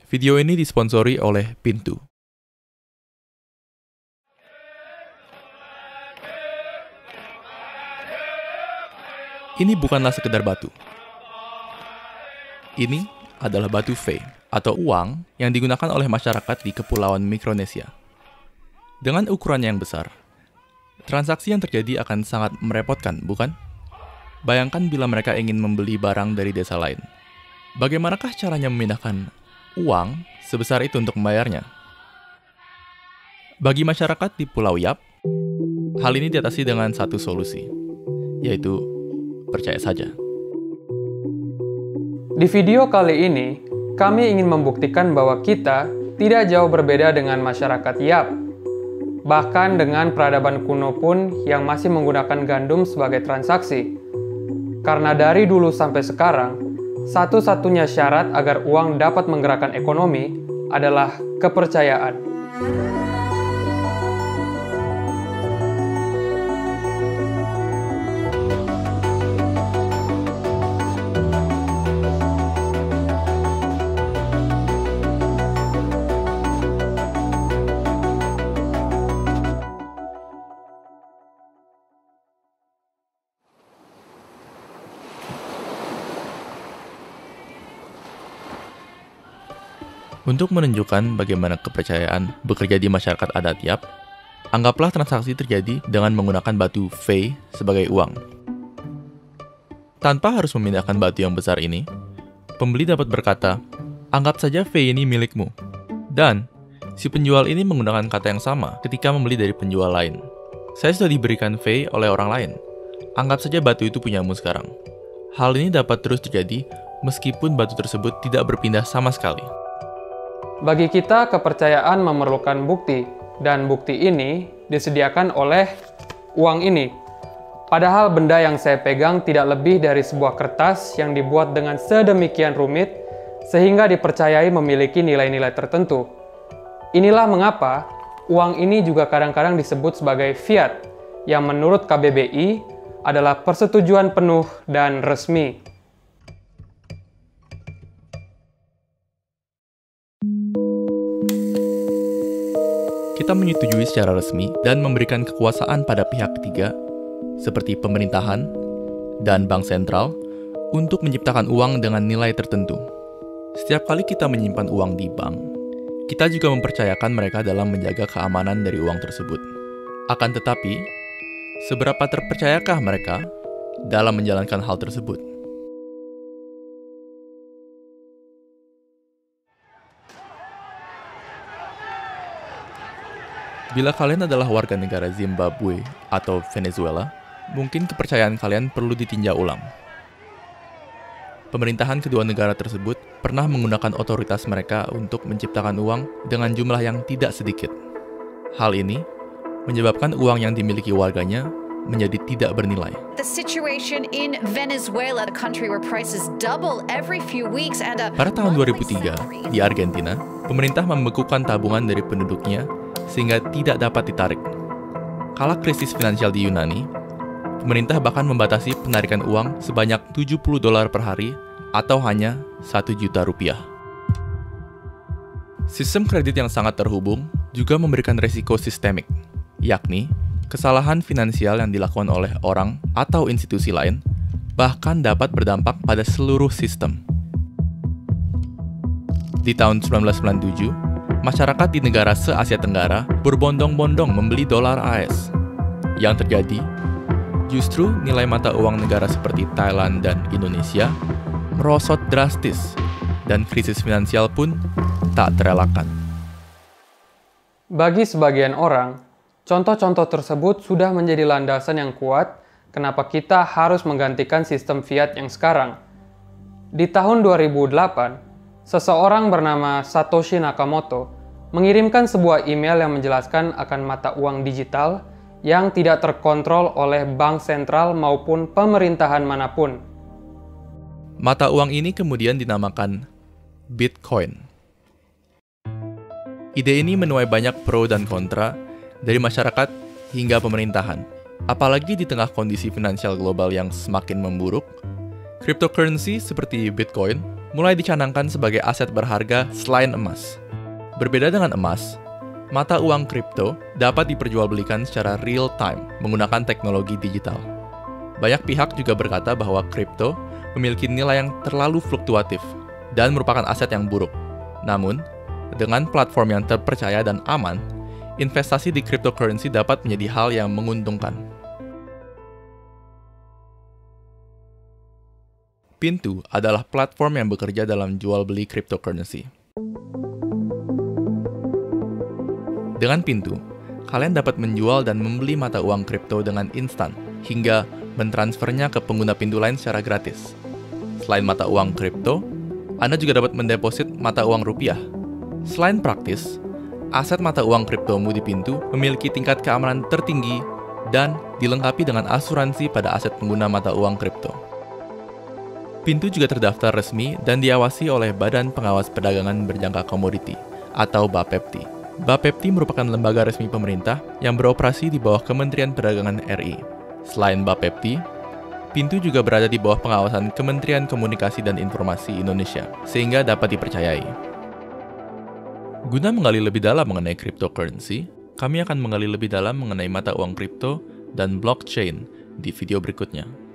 Video ini disponsori oleh Pintu. Ini bukanlah sekedar batu. Ini adalah batu Fei, atau uang yang digunakan oleh masyarakat di Kepulauan Mikronesia. Dengan ukurannya yang besar, transaksi yang terjadi akan sangat merepotkan, bukan? Bayangkan bila mereka ingin membeli barang dari desa lain. Bagaimanakah caranya memindahkan uang sebesar itu untuk membayarnya? Bagi masyarakat di Pulau Yap, hal ini diatasi dengan satu solusi, yaitu percaya saja. Di video kali ini, kami ingin membuktikan bahwa kita tidak jauh berbeda dengan masyarakat Yap. Bahkan dengan peradaban kuno pun yang masih menggunakan gandum sebagai transaksi. Karena dari dulu sampai sekarang, satu-satunya syarat agar uang dapat menggerakkan ekonomi adalah kepercayaan. Untuk menunjukkan bagaimana kepercayaan bekerja di masyarakat adat Yap, anggaplah transaksi terjadi dengan menggunakan batu Fei sebagai uang. Tanpa harus memindahkan batu yang besar ini, pembeli dapat berkata, "Anggap saja Fei ini milikmu." Dan, si penjual ini menggunakan kata yang sama ketika membeli dari penjual lain. "Saya sudah diberikan Fei oleh orang lain. Anggap saja batu itu punyamu sekarang." Hal ini dapat terus terjadi meskipun batu tersebut tidak berpindah sama sekali. Bagi kita, kepercayaan memerlukan bukti, dan bukti ini disediakan oleh uang ini. Padahal benda yang saya pegang tidak lebih dari sebuah kertas yang dibuat dengan sedemikian rumit, sehingga dipercayai memiliki nilai-nilai tertentu. Inilah mengapa uang ini juga kadang-kadang disebut sebagai fiat, yang menurut KBBI adalah persetujuan penuh dan resmi. Kita menyetujui secara resmi dan memberikan kekuasaan pada pihak ketiga, seperti pemerintahan dan bank sentral, untuk menciptakan uang dengan nilai tertentu. Setiap kali kita menyimpan uang di bank, kita juga mempercayakan mereka dalam menjaga keamanan dari uang tersebut. Akan tetapi, seberapa terpercayakah mereka dalam menjalankan hal tersebut? Bila kalian adalah warga negara Zimbabwe atau Venezuela, mungkin kepercayaan kalian perlu ditinjau ulang. Pemerintahan kedua negara tersebut pernah menggunakan otoritas mereka untuk menciptakan uang dengan jumlah yang tidak sedikit. Hal ini menyebabkan uang yang dimiliki warganya menjadi tidak bernilai. The situation in Venezuela, the country where prices double every few weeks and Pada tahun 2003, di Argentina, pemerintah membekukan tabungan dari penduduknya sehingga tidak dapat ditarik. Kala krisis finansial di Yunani, pemerintah bahkan membatasi penarikan uang sebanyak $70 per hari atau hanya $1 juta. Sistem kredit yang sangat terhubung juga memberikan resiko sistemik, yakni kesalahan finansial yang dilakukan oleh orang atau institusi lain bahkan dapat berdampak pada seluruh sistem. Di tahun 1997, masyarakat di negara se-Asia Tenggara berbondong-bondong membeli dolar AS. Yang terjadi, justru nilai mata uang negara seperti Thailand dan Indonesia merosot drastis, dan krisis finansial pun tak terelakkan. Bagi sebagian orang, contoh-contoh tersebut sudah menjadi landasan yang kuat kenapa kita harus menggantikan sistem fiat yang sekarang. Di tahun 2008, seseorang bernama Satoshi Nakamoto mengirimkan sebuah email yang menjelaskan akan mata uang digital yang tidak terkontrol oleh bank sentral maupun pemerintahan manapun. Mata uang ini kemudian dinamakan Bitcoin. Ide ini menuai banyak pro dan kontra dari masyarakat hingga pemerintahan. Apalagi di tengah kondisi finansial global yang semakin memburuk, cryptocurrency seperti Bitcoin mulai dicanangkan sebagai aset berharga selain emas. Berbeda dengan emas, mata uang kripto dapat diperjualbelikan secara real time menggunakan teknologi digital. Banyak pihak juga berkata bahwa kripto memiliki nilai yang terlalu fluktuatif dan merupakan aset yang buruk. Namun, dengan platform yang terpercaya dan aman, investasi di cryptocurrency dapat menjadi hal yang menguntungkan. Pintu adalah platform yang bekerja dalam jual-beli cryptocurrency. Dengan Pintu, kalian dapat menjual dan membeli mata uang kripto dengan instan, hingga mentransfernya ke pengguna Pintu lain secara gratis. Selain mata uang kripto, Anda juga dapat mendeposit mata uang rupiah. Selain praktis, aset mata uang kriptomu di Pintu memiliki tingkat keamanan tertinggi dan dilengkapi dengan asuransi pada aset pengguna mata uang kripto. Pintu juga terdaftar resmi dan diawasi oleh Badan Pengawas Perdagangan Berjangka Komoditi atau BAPEPTI. BAPEPTI merupakan lembaga resmi pemerintah yang beroperasi di bawah Kementerian Perdagangan RI. Selain BAPEPTI, Pintu juga berada di bawah pengawasan Kementerian Komunikasi dan Informasi Indonesia, sehingga dapat dipercayai. Guna menggali lebih dalam mengenai cryptocurrency, kami akan menggali lebih dalam mengenai mata uang kripto dan blockchain di video berikutnya.